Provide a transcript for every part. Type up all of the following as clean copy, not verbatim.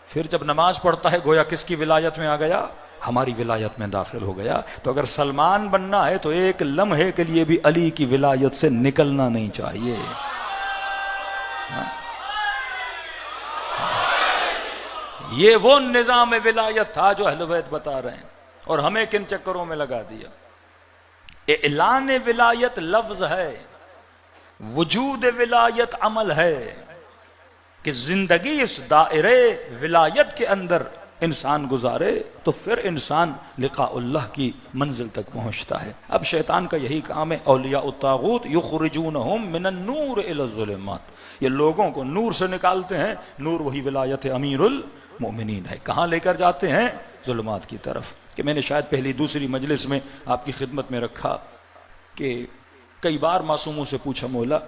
پھر جب نماز پڑھتا ہے گویا کس کی ولایت میں آ گیا؟ ہماری ولایت میں داخل ہو گیا. تو اگر سلمان بننا ہے تو ایک لمحے کے لیے بھی علی کی ولایت سے نکلنا نہیں چاہیے. یہ وہ نظام ولایت تھا جو اہل بیت بتا رہے ہیں، اور ہمیں کن چکروں میں لگا دیا. اعلان ولایت لفظ ہے، وجود ولایت عمل ہے، کہ زندگی اس دائرے ولایت کے اندر انسان گزارے تو پھر انسان لقاء اللہ کی منزل تک پہنچتا ہے. اب شیطان کا یہی کام ہے، اولیاء الطاغوت یخرجونہم من النور الی الظلمات، یہ لوگوں کو نور سے نکالتے ہیں. نور وہی ولایت امیر المؤمنین ہے. کہاں لے کر جاتے ہیں؟ ظلمات کی طرف. کہ میں نے شاید پہلی دوسری مجلس میں آپ کی خدمت میں رکھا کہ کئی بار معصوموں سے پوچھا، مولا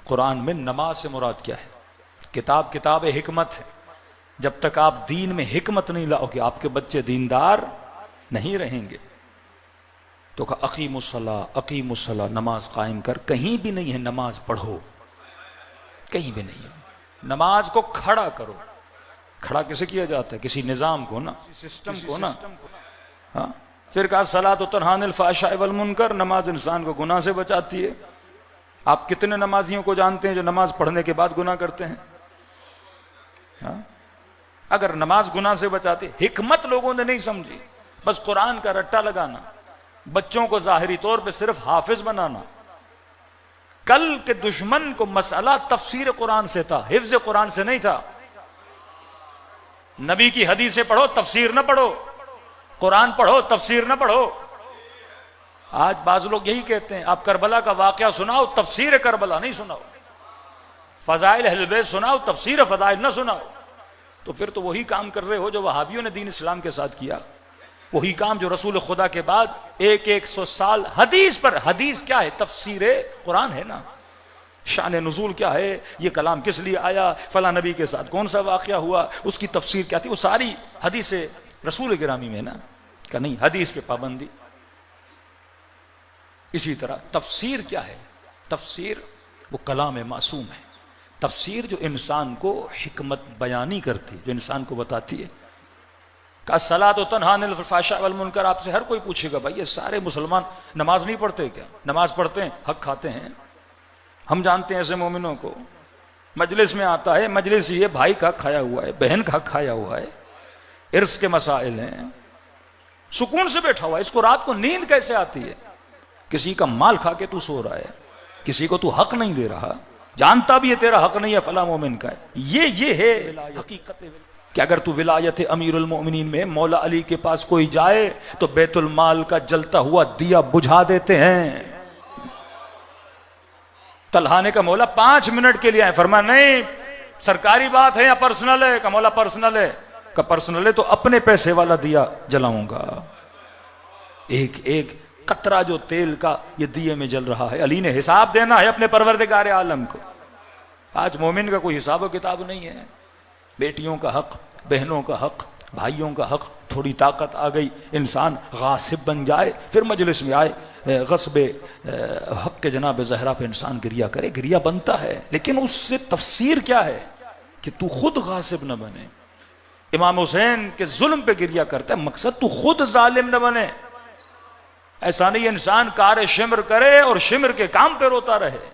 قرآن میں نماز سے مراد کیا ہے؟ کتاب حکمت ہے، جب تک آپ دین میں حکمت نہیں لاؤ گے آپ کے بچے دیندار نہیں رہیں گے. تو کہا اقیم الصلاۃ، نماز قائم کر. کہیں بھی نہیں ہے نماز پڑھو، کہیں بھی نہیں ہے. نماز کو کھڑا کرو. کھڑا کسے کیا جاتا ہے؟ کسی نظام کو نا، سسٹم کو نا. ہاں. پھر کہا صلاۃ تنہی عن الفحشاء والمنکر، نماز انسان کو گناہ سے بچاتی ہے. آپ کتنے نمازیوں کو جانتے ہیں جو نماز پڑھنے کے بعد گناہ کرتے ہیں؟ ہاں؟ اگر نماز گناہ سے بچاتی، حکمت لوگوں نے نہیں سمجھی، بس قرآن کا رٹا لگانا، بچوں کو ظاہری طور پہ صرف حافظ بنانا. کل کے دشمن کو مسئلہ تفسیر قرآن سے تھا، حفظ قرآن سے نہیں تھا. نبی کی حدیثیں پڑھو، تفسیر نہ پڑھو. قرآن پڑھو، تفسیر نہ پڑھو. آج بعض لوگ یہی کہتے ہیں، آپ کربلا کا واقعہ سناؤ، تفسیر کربلا نہیں سناؤ. فضائل اہل بیت سناؤ، تفسیر فضائل نہ سناؤ. تو پھر تو وہی کام کر رہے ہو جو وہابیوں نے دین اسلام کے ساتھ کیا. وہی کام جو رسول خدا کے بعد 100 سال حدیث پر، حدیث کیا ہے؟ تفسیر قرآن ہے نا. شان نزول کیا ہے؟ یہ کلام کس لیے آیا؟ فلاں نبی کے ساتھ کون سا واقعہ ہوا؟ اس کی تفسیر کیا تھی؟ وہ ساری حدیث رسول گرامی میں نا. کہ نہیں، حدیث پہ پابندی. اسی طرح تفسیر کیا ہے؟ تفسیر وہ کلام معصوم ہے. تفسیر جو انسان کو حکمت بیانی کرتی، جو انسان کو بتاتی ہے. کہ الصلاۃ تنہی عن الفحشاء والمنکر. آپ سے ہر کوئی پوچھے گا بھائی یہ سارے مسلمان نماز نہیں پڑھتے کیا؟ نماز پڑھتے ہیں، حق کھاتے ہیں. ہم جانتے ہیں ایسے مومنوں کو. مجلس میں آتا ہے، مجلس یہ بھائی کا حق کھایا ہوا ہے، بہن کا حق کھایا ہوا ہے، ارث کے مسائل ہیں، سکون سے بیٹھا ہوا ہے. اس کو رات کو نیند کیسے آتی ہے؟ کسی کا مال کھا کے تو سو رہا ہے، کسی کو تو حق نہیں دے رہا، جانتا بھی ہے تیرا حق نہیں ہے، فلاں مومن کا ہے. یہ ہے حقیقت. کہ اگر تو ولایت امیر المؤمنین میں مولا علی کے پاس کوئی جائے تو بیت المال کا جلتا ہوا دیا بجھا دیتے ہیں. طلحہ نے کہا مولا 5 منٹ کے لیے آئے. فرمایا نہیں، سرکاری بات ہے یا پرسنل ہے؟ کہ مولا پرسنل ہے. کہ پرسنل ہے تو اپنے پیسے والا دیا جلاؤں گا. ایک ایک قطرہ جو تیل کا یہ دیے میں جل رہا ہے. علی نے حساب دینا ہے اپنے پروردگار عالم کو. آج مومن کا کوئی حساب و کتاب نہیں ہے. بیٹیوں کا حق، بہنوں کا حق، بھائیوں کا حق. تھوڑی طاقت آ گئی انسان غاصب بن جائے، پھر مجلس میں آئے غصب حق کے جناب زہرا پہ انسان گریا کرے. گریا بنتا ہے، لیکن اس سے تفسیر کیا ہے؟ کہ تو خود غاصب نہ بنے. امام حسین کے ظلم پہ گریا کرتا ہے، مقصد تو خود ظالم نہ بنے. ایسا نہیں انسان کار شمر کرے اور شمر کے کام پہ روتا رہے.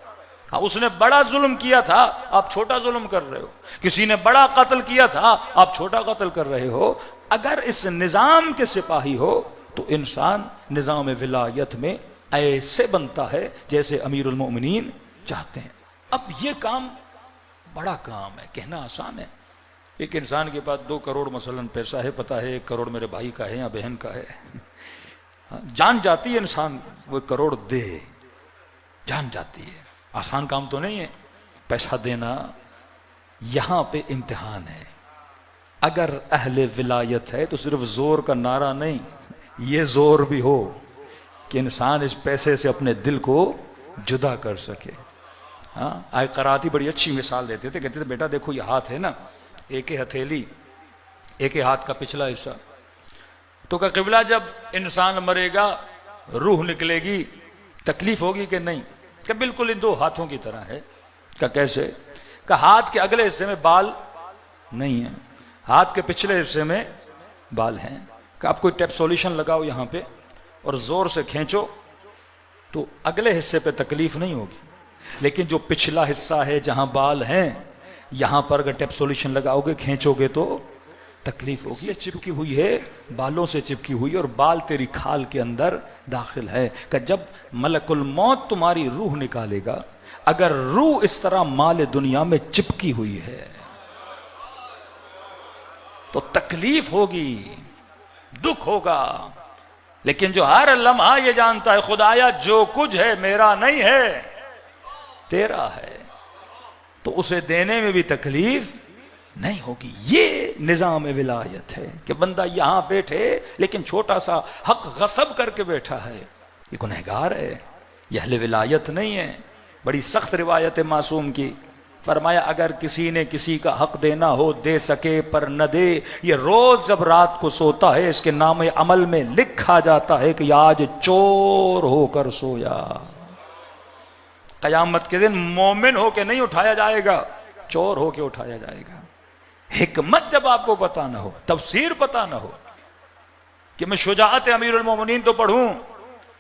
ہاں اس نے بڑا ظلم کیا تھا، آپ چھوٹا ظلم کر رہے ہو. کسی نے بڑا قتل کیا تھا، آپ چھوٹا قتل کر رہے ہو. اگر اس نظام کے سپاہی ہو تو انسان نظام ولایت میں ایسے بنتا ہے جیسے امیر المؤمنین چاہتے ہیں. اب یہ کام بڑا کام ہے، کہنا آسان ہے. ایک انسان کے پاس 2 کروڑ مثلاً پیسہ ہے، پتا ہے 1 کروڑ میرے بھائی کا ہے یا بہن کا ہے. جان جاتی ہے انسان وہ 1 کروڑ دے، جان جاتی ہے. آسان کام تو نہیں ہے پیسہ دینا. یہاں پہ امتحان ہے. اگر اہل ولایت ہے تو صرف زور کا نعرہ نہیں، یہ زور بھی ہو کہ انسان اس پیسے سے اپنے دل کو جدا کر سکے. ہاں آئے قراتی بڑی اچھی مثال دیتے تھے، کہتے تھے بیٹا دیکھو یہ ہاتھ ہے نا، ایک ہتھیلی، ایک ہاتھ کا پچھلا حصہ. تو کہ قبلہ جب انسان مرے گا روح نکلے گی، تکلیف ہوگی کہ نہیں؟ کہ بالکل ان 2 ہاتھوں کی طرح ہے. کہ کیسے؟ کہ ہاتھ کے اگلے حصے میں بال نہیں ہے، ہاتھ کے پچھلے حصے میں بال ہیں کہ آپ کوئی ٹیپ سولوشن لگاؤ یہاں پہ اور زور سے کھینچو تو اگلے حصے پہ تکلیف نہیں ہوگی، لیکن جو پچھلا حصہ ہے جہاں بال ہیں یہاں پر اگر ٹیپ سولوشن لگاؤ گے کھینچو گے تو تکلیف ہوگی۔ یہ چپکی ہوئی ہے، بالوں سے چپکی ہوئی، اور بال تیری کھال کے اندر داخل ہے کہ جب ملک الموت تمہاری روح نکالے گا، اگر روح اس طرح مال دنیا میں چپکی ہوئی ہے تو تکلیف ہوگی، دکھ ہوگا، لیکن جو ہر لمحہ یہ جانتا ہے خدایا جو کچھ ہے میرا نہیں ہے تیرا ہے، تو اسے دینے میں بھی تکلیف نہیں ہوگی۔ یہ نظام ولایت ہے کہ بندہ یہاں بیٹھے لیکن چھوٹا سا حق غصب کر کے بیٹھا ہے، یہ گنہگار ہے، یہ اہل ولایت نہیں ہے۔ بڑی سخت روایت ہے معصوم کی، فرمایا اگر کسی نے کسی کا حق دینا ہو دے سکے پر نہ دے، یہ روز جب رات کو سوتا ہے اس کے نام عمل میں لکھا جاتا ہے کہ آج چور ہو کر سویا۔ قیامت کے دن مومن ہو کے نہیں اٹھایا جائے گا، چور ہو کے اٹھایا جائے گا۔ حکمت جب آپ کو پتا نہ ہو، تفسیر پتا نہ ہو، کہ میں شجاعت امیر المومنین تو پڑھوں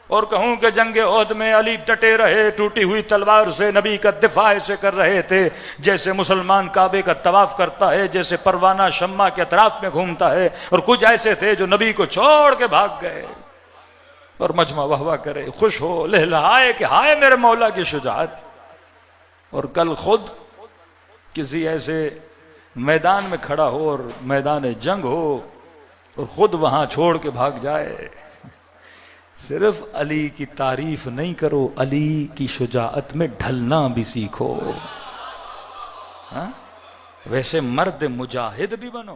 اور کہوں کہ جنگ احد میں علی ڈٹے رہے، ٹوٹی ہوئی تلوار سے نبی کا دفاع ایسے کر رہے تھے جیسے مسلمان کعبے کا طواف کرتا ہے، جیسے پروانہ شمع کے اطراف میں گھومتا ہے، اور کچھ ایسے تھے جو نبی کو چھوڑ کے بھاگ گئے، اور مجمع واہ واہ کرے، خوش ہو، لہلہائے کہ ہائے میرے مولا کی شجاعت، اور کل خود کسی ایسے میدان میں کھڑا ہو اور میدان جنگ ہو اور خود وہاں چھوڑ کے بھاگ جائے۔ صرف علی کی تعریف نہیں کرو، علی کی شجاعت میں ڈھلنا بھی سیکھو، ویسے مرد مجاہد بھی بنو۔